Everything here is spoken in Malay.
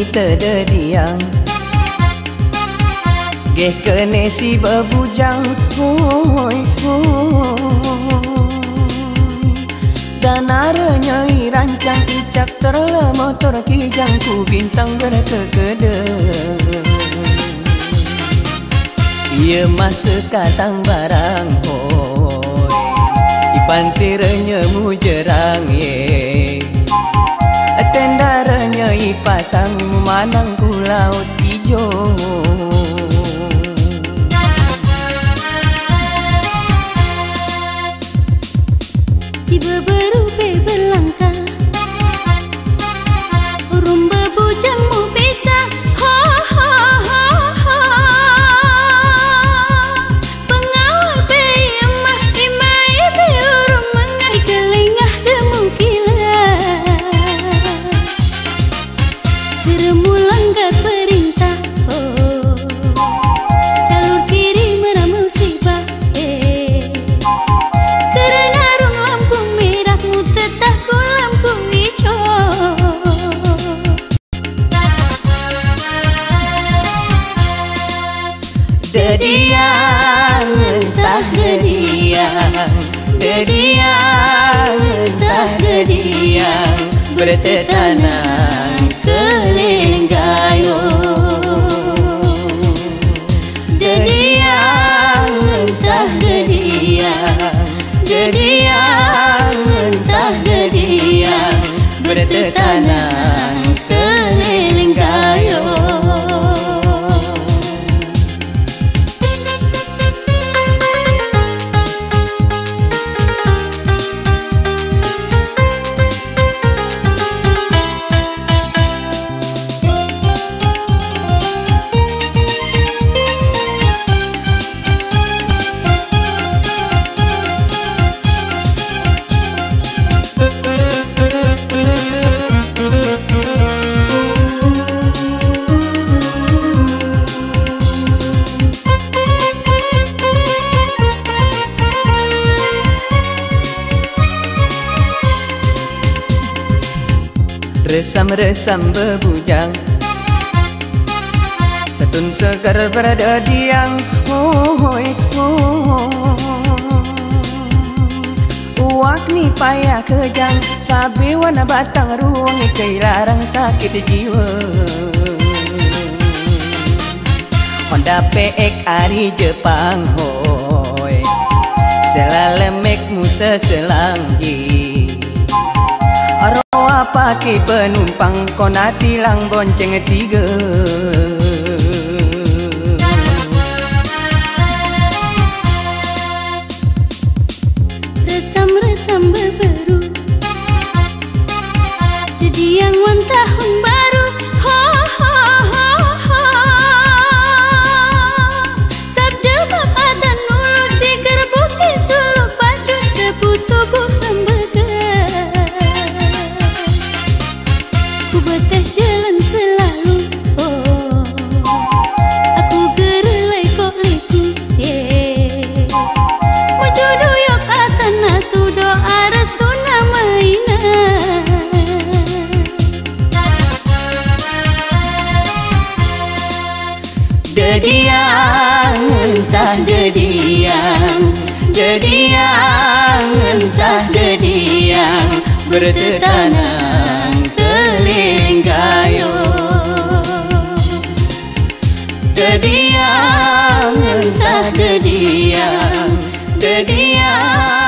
terdediang geh kene si bebujang hoi dan aranya rancang icak terle motor kijang ku bintang berkekede ia masa katang barang hoi ipantiranya mujerang ye tendaranya ipasang manang ku laut hijau si beberupe berlangkah urung bebujang mu pisah ha ha ha ha pengawal be emah imai be urung mengai kelengah demu gila deremu langgar perintah jalur kiri meramu musibah dediang entah dediang dediang entah dediang bertetanang keliling gayo dediang entah dediang dediang entah dediang bertetanang keliling gayo resam-resam bebujang setun segar berada diang hoi uak ni payah kejang sabi warna batang ruang ikai larang sakit jiwa Honda PX ari Jepang hoi selalemek musa selangji Arwah pakai penumpang kona tilang bonceng tiga resam-resam beberu dediang wan tahun baru ha ha ha ha sabjel bapadan nulu si gerbuki sulu pacu sebutu bukan beteh jalan selalu aku gerelai kok liku mujodoh yok atana tu doa restu namaina dediang entah dediang dediang entah dediang bertetanang keliling gayo dediang entah dediang dediang